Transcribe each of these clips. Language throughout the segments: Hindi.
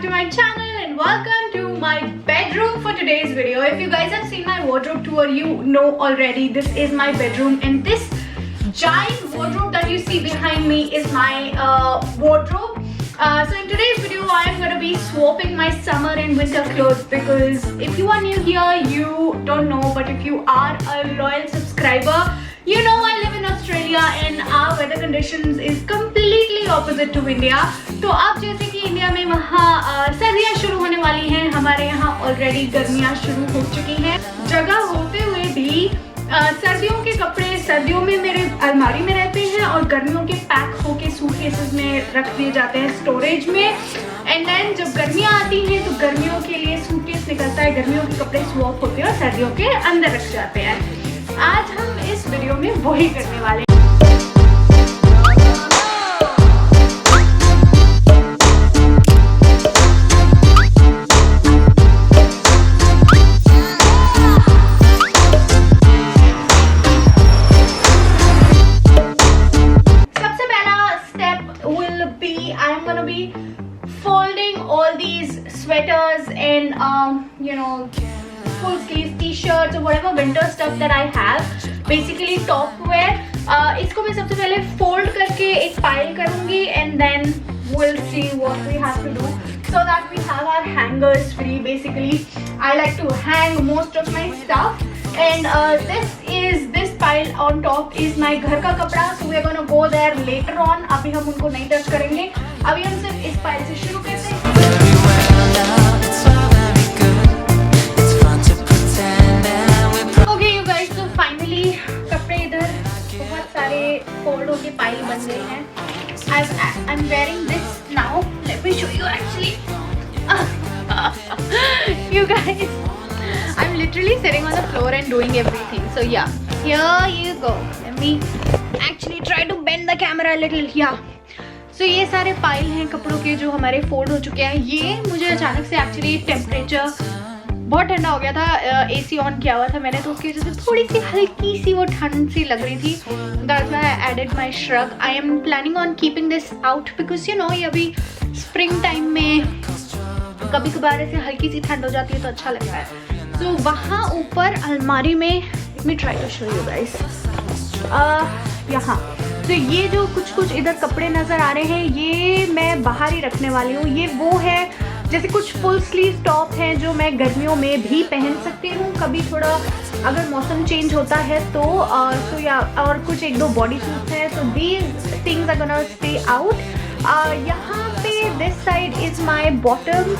back to my channel and welcome to my bedroom for today's video. If you guys have seen my wardrobe tour, you know already this is my bedroom, and this giant wardrobe that you see behind me is my wardrobe. So in today's video I am going to be swapping my summer and winter clothes, because if you are new here you don't know, but if you are a loyal subscriber you know I live in Australia and our weather conditions is completely opposite to India. तो अब जैसे कि इंडिया में वहाँ सर्दियाँ शुरू होने वाली हैं, हमारे यहाँ ऑलरेडी गर्मियाँ शुरू हो चुकी हैं। जगह होते हुए भी सर्दियों के कपड़े सर्दियों में मेरे अलमारी में रहते हैं और गर्मियों के पैक होके सूटकेसेस में रख दिए जाते हैं स्टोरेज में। एंड देन जब गर्मियाँ आती हैं तो गर्मियों के लिए सूटकेस निकलता है, गर्मियों के कपड़े स्वॉप होते हैं और सर्दियों के अंदर रख जाते हैं। आज हम इस वीडियो में वही करने वाले हैं। Folding all these sweaters and full sleeve t-shirts or whatever winter stuff that I have, basically top wear. इसको मैं सबसे पहले fold करके एक pile करूँगी and then we'll see what we have to do so that we have our hangers free. Basically I like to hang most of my stuff, and this pile on top is my घर का कपड़ा, so we're gonna go there later on. अभी हम उनको नहीं टच करेंगे, अभी हम सिर्फ इस पाइल से शुरू करते हैं। Okay you guys, so finally कपड़े इधर बहुत सारे फोल्ड होके पाइल बन गए हैं। I'm wearing this now. Let me show you actually. You guys, I'm literally sitting on the floor and doing everything. So yeah, here you go. Let me actually try to bend the camera a little. Yeah. So ये सारे पाइल हैं कपड़ों के जो हमारे फोल्ड हो चुके हैं। ये मुझे अचानक से एक्चुअली टेम्परेचर बहुत ठंडा हो गया था, एसी ऑन किया हुआ था मैंने, तो उसकी वजह से थोड़ी सी हल्की सी वो ठंड सी लग रही थी। That's why I added my shrug. I am planning on keeping this out because you know ये अभी स्प्रिंग टाइम में कभी कभार ऐसे हल्की सी ठंड हो जाती है तो अच्छा लगता है। तो वहाँ ऊपर अलमारी में let me try to show you guys. यहाँ तो ये जो कुछ इधर कपड़े नज़र आ रहे हैं ये मैं बाहर ही रखने वाली हूँ। ये वो है जैसे कुछ फुल स्लीव टॉप हैं जो मैं गर्मियों में भी पहन सकती हूँ, कभी थोड़ा अगर मौसम चेंज होता है तो या और कुछ एक दो बॉडी सूट्स हैं, तो these things are gonna stay out. यहाँ पे this side is my bottom.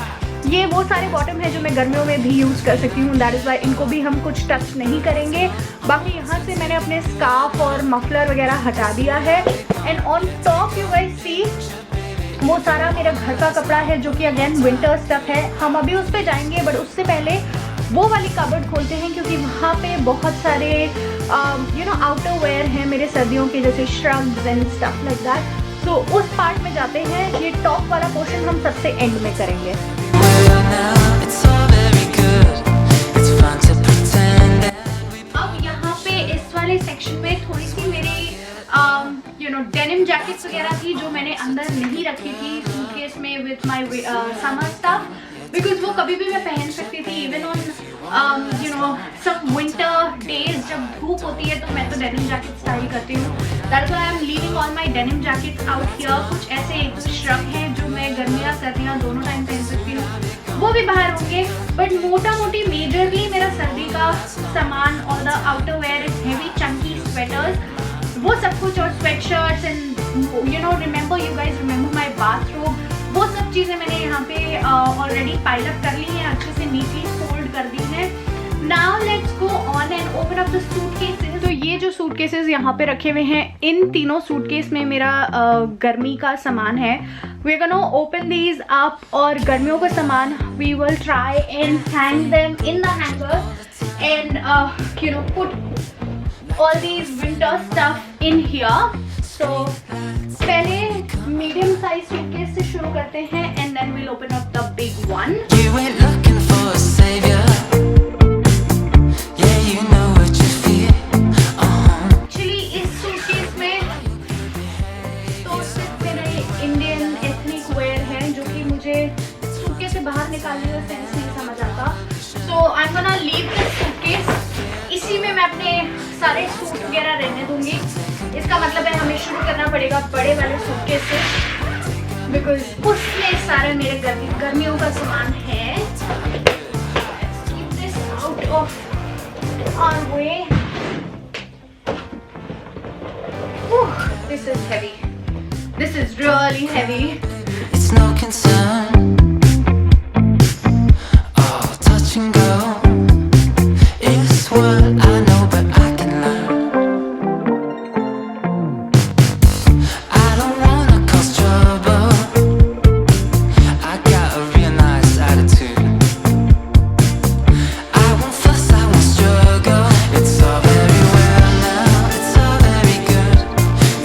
ये वो सारे बॉटम है जो मैं गर्मियों में भी यूज़ कर सकती हूँ, दैट इज़ वाई इनको भी हम कुछ टच नहीं करेंगे। बाकी यहाँ से मैंने अपने स्कार्फ और मफलर वगैरह हटा दिया है। And on top you guys see वो सारा मेरा घर का कपड़ा है जो कि अगेन विंटर स्टफ है। हम अभी उस पर जाएंगे, बट उससे पहले वो वाली कबर्ड खोलते हैं क्योंकि वहाँ पे बहुत सारे आउटर वेयर हैं मेरे सर्दियों के, जैसे shrugs and stuff like that. तो उस पार्ट में जाते हैं। ये टॉप वाला पोर्शन हम सबसे एंड में करेंगे। अब यहाँ पे इस वाले सेक्शन में थोड़ी सी मेरी डेनिम जैकेट्स वगैरह थी जो मैंने अंदर नहीं रखी थी सूटकेस में with my summer stuff, because वो कभी भी मैं पहन सकती थी। Even on some winter days जब धूप होती है तो मैं तो डेनिम जैकेट स्टाइल करती हूँ। That's why I am leaving all my denim jackets out here. कुछ ऐसे एक श्रग हैं जो मैं गर्मियाँ सर्दियाँ दोनों टाइम पहन सकती हूँ, वो भी बाहर होंगे। बट मोटा मोटी मेजरली मेरा सर्दी का सामान और the outer wear is heavy chunky sweaters, वो सब कुछ, और sweat shirts and remember you guys remember my bathrobe, वो सब चीज़ें मैंने यहाँ पे ऑलरेडी पाइल अप कर ली हैं, अच्छे से नीटली फोल्ड कर दी हैं। Now let's go on and open up the suitcases. तो ये जो सूटकेसेस यहाँ पे रखे हुए हैं, इन तीनों सूटकेस में मेरा गर्मी का सामान है। We are gonna open these up, और गर्मियों का सामान we will try and hang them in the hanger and put all these winter stuff in here. So पहले मीडियम साइज सूटकेस से शुरू करते हैं and then we'll open up the big one. You ain't looking for a savior. Yeah, you know what you feel. Actually इस सूटकेस में तो सिर्फ मेरे इंडियन एथनिक वेयर है जो कि मुझे बाहर निकालने का सेंस नहीं समझ आता। So I am gonna leave this suitcase. इसी में मैं अपने सारे सूट वगैरह रहने दूंगी। इसका मतलब है हमें शुरू करना पड़ेगा बड़े वाले सूटकेस से, बिकॉज उसमें सारा मेरे गर्मियों का सामान है। Let's keep this out of our way. This is heavy. This is really heavy. It's no concern. Oh, touch and go is what I know, but I can learn. I don't wanna cause trouble. I got a real nice attitude. I won't fuss, I won't struggle. It's all very well now, it's all very good.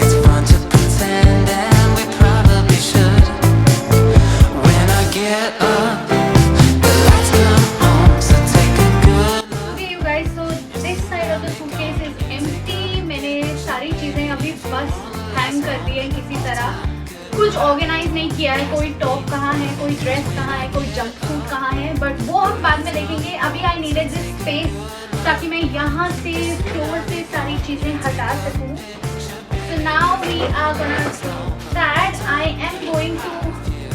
It's fun to pretend and we probably should. When I get up, the lights come on, so take a good look. Okay, you guys. So this side of the suitcase is empty. मैंने सारी चीजें अभी बस हैंग कर दी है किसी तरह। कुछ ऑर्गेनाइज नहीं किया है। कोई टॉप कहाँ है, कोई ड्रेस कहाँ है, कोई जंप सूट कहाँ है, बट वो हम बाद में देखेंगे। अभी आई नीडेड दिस स्पेस ताकि मैं यहाँ से फ्लोर से सारी चीजें हटा सकूँ। So now we are gonna do that. I am going to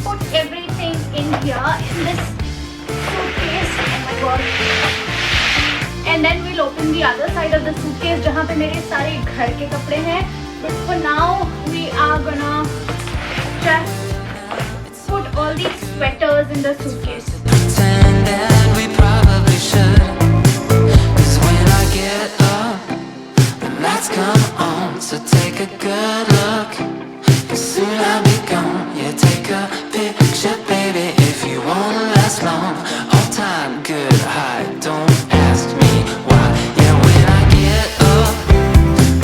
put everything in here in this suitcase. Oh my god. And then we'll open the other side of the suitcase जहाँ पे मेरे सारे घर के कपड़े हैं. But for now we are gonna just put all these sweaters in the suitcase. Pretend that we probably should. 'Cause when I get up, the lights come on, so take a good look. 'Cause soon I'll be gone. Yeah, take a picture, baby, if you wanna last long. All time good high, don't ask me why. Yeah, when I get up,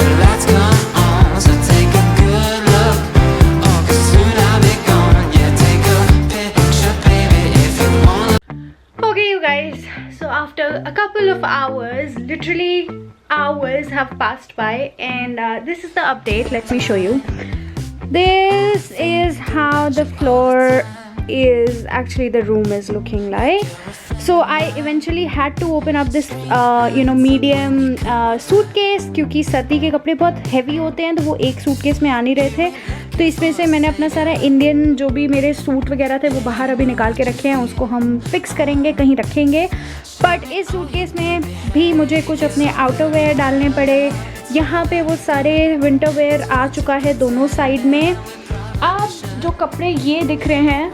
the lights come on, so take a good look. Oh, 'cause soon I'll be gone. Yeah, take a picture, baby, if you wanna. Okay, you guys. So after a couple of hours, literally hours have passed by, and this is the update. Let me show you. This is how the floor is, actually the room is looking like. So I eventually had to open up this medium suitcase, क्योंकि सर्दी के कपड़े बहुत heavy होते हैं तो वो एक सूटकेस में आ नहीं रहे थे। तो इसमें से मैंने अपना सारा इंडियन जो भी मेरे सूट वगैरह थे वो बाहर अभी निकाल के रखे हैं। उसको हम फिक्स करेंगे, कहीं रखेंगे। बट इस सूटकेस में भी मुझे कुछ अपने आउटरवेयर डालने पड़े। यहाँ पे वो सारे विंटर वेयर आ चुका है दोनों साइड में। अब जो कपड़े ये दिख रहे हैं,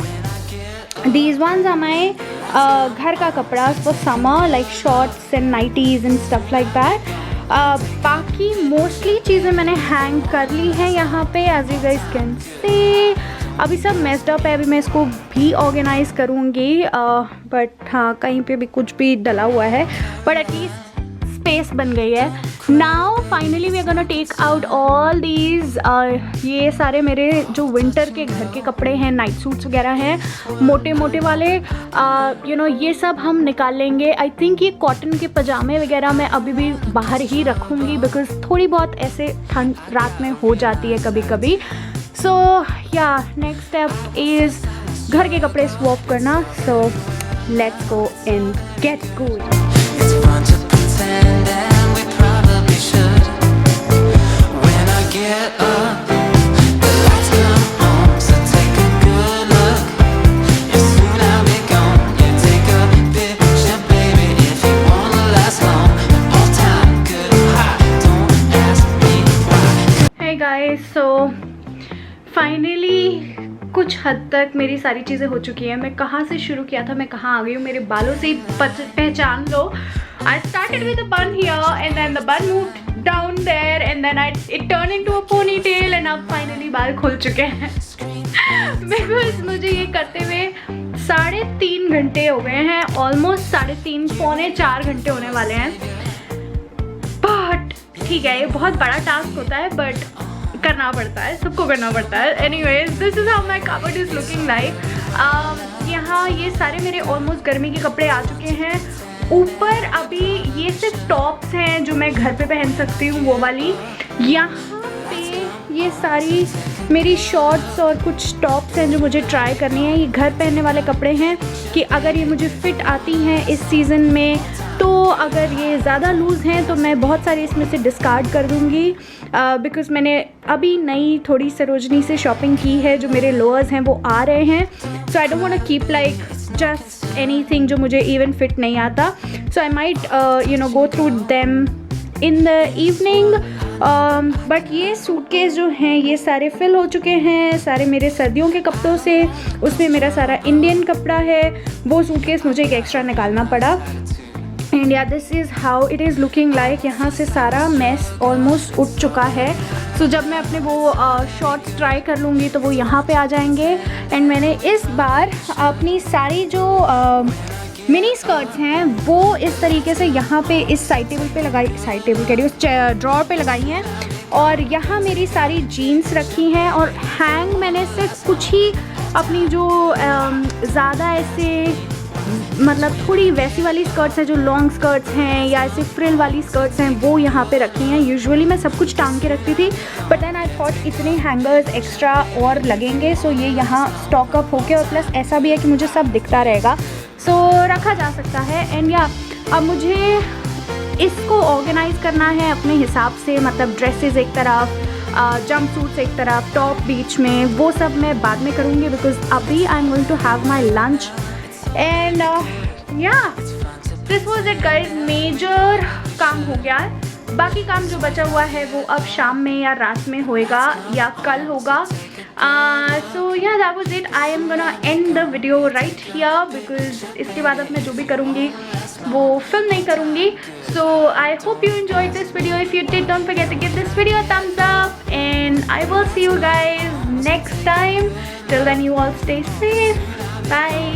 these ones are my घर का कपड़ा for summer, like shorts and nighties and stuff like that. बाकी मोस्टली चीज़ें मैंने हैंग कर ली हैं यहाँ पे, as you guys can see. अभी सब मेस्ड अप है, अभी मैं इसको भी ऑर्गेनाइज करूँगी। बट हाँ, कहीं पे भी कुछ भी डला हुआ है, बट एटलीस्ट स्पेस बन गई है। Now finally we are gonna take out all these, ये सारे मेरे जो विंटर के घर के कपड़े हैं, नाइट सूट्स वगैरह हैं, मोटे मोटे वाले, ये सब हम निकाल लेंगे। आई थिंक ये कॉटन के पजामे वगैरह मैं अभी भी बाहर ही रखूँगी, बिकॉज थोड़ी बहुत ऐसे ठंड रात में हो जाती है कभी कभी। सो या नेक्स्ट स्टेप इज़ घर के कपड़े स्वॉप करना। So let's go and get going. It's fun to pretend and we probably should. When I get up, the lights come on, so take a good look. Yeah, soon I'll be gone. Yeah, take a picture, baby, if you wanna last long. All time good high, don't ask me why. Hey guys, so finally कुछ हद तक मेरी सारी चीज़ें हो चुकी हैं। मैं कहाँ से शुरू किया था, मैं कहाँ आ गई हूँ, मेरे बालों से ही पहचान लो। I started with a bun here and then the bun moved down there and then it turned into a ponytail and अब finally बाल खुल चुके हैं। Because मुझे ये करते हुए 3.5 घंटे हो गए हैं, ऑलमोस्ट 3.5 पौने 4 घंटे होने वाले हैं। बट ठीक है, ये बहुत बड़ा टास्क होता है, बट करना पड़ता है, सबको करना पड़ता है। Anyways, this is how my cupboard is looking like. यहाँ ये सारे मेरे ऑलमोस्ट गर्मी के कपड़े आ चुके हैं। ऊपर अभी ये सिर्फ टॉप्स हैं जो मैं घर पे पहन सकती हूँ, वो वाली। यहाँ पे ये सारी मेरी शॉर्ट्स और कुछ टॉप्स हैं जो मुझे ट्राई करनी है। ये घर पहनने वाले कपड़े हैं कि अगर ये मुझे फ़िट आती हैं इस सीज़न में, तो अगर ये ज़्यादा लूज़ हैं तो मैं बहुत सारे इसमें से डिस्कार्ड कर दूँगी, बिकॉज़ मैंने अभी नई थोड़ी सरोजनी से शॉपिंग की है। जो मेरे लोअर्स हैं वो आ रहे हैं, so I don't want to keep like just anything जो मुझे इवन फिट नहीं आता। So I might go through them in the evening. But ये सूटकेस जो हैं ये सारे फिल हो चुके हैं, सारे मेरे सर्दियों के कपड़ों से। उसमें मेरा सारा इंडियन कपड़ा है, वो सूटकेस मुझे एक एक्स्ट्रा निकालना पड़ा। And yeah this is how it is looking like. यहाँ से सारा मैस ऑलमोस्ट उठ चुका है। सो जब मैं अपने वो शॉर्ट्स ट्राई कर लूँगी तो वो यहाँ पे आ जाएंगे। एंड मैंने इस बार अपनी सारी जो मिनी स्कर्ट्स हैं वो इस तरीके से यहाँ पे इस साइड टेबल पे लगाई, साइड टेबल कह रही हूँ, ड्रॉर पे लगाई हैं। और यहाँ मेरी सारी जीन्स रखी हैं और हैंग मैंने सिर्फ कुछ ही अपनी जो ज़्यादा ऐसे मतलब थोड़ी वैसी वाली स्कर्ट्स हैं जो लॉन्ग स्कर्ट्स हैं या ऐसे फ्रिल वाली स्कर्ट्स हैं वो यहाँ पे रखी हैं। यूजुअली मैं सब कुछ टांग के रखती थी, बट देन आई थॉट इतने हैंगर्स एक्स्ट्रा और लगेंगे, सो ये यहाँ स्टॉक अप होके, और प्लस ऐसा भी है कि मुझे सब दिखता रहेगा, सो रखा जा सकता है। एंड या अब मुझे इसको ऑर्गेनाइज़ करना है अपने हिसाब से, मतलब ड्रेसेस एक तरफ, जंप सूट्स एक तरफ, टॉप बीच में, वो सब मैं बाद में करूँगी, बिकॉज अभी I am going to have my lunch. And yeah this was it guys, major काम हो गया है। बाकी काम जो बचा हुआ है वो अब शाम में या रात में होएगा या कल होगा। सो या that was it. I am gonna and the video right here, because इसके बाद अब मैं जो भी करूँगी वो फिल्म नहीं करूँगी। So I hope you enjoyed this video. If you did, don't forget to give this video a thumbs up, and I will see you guys next time. Till then, you all stay safe. Bye.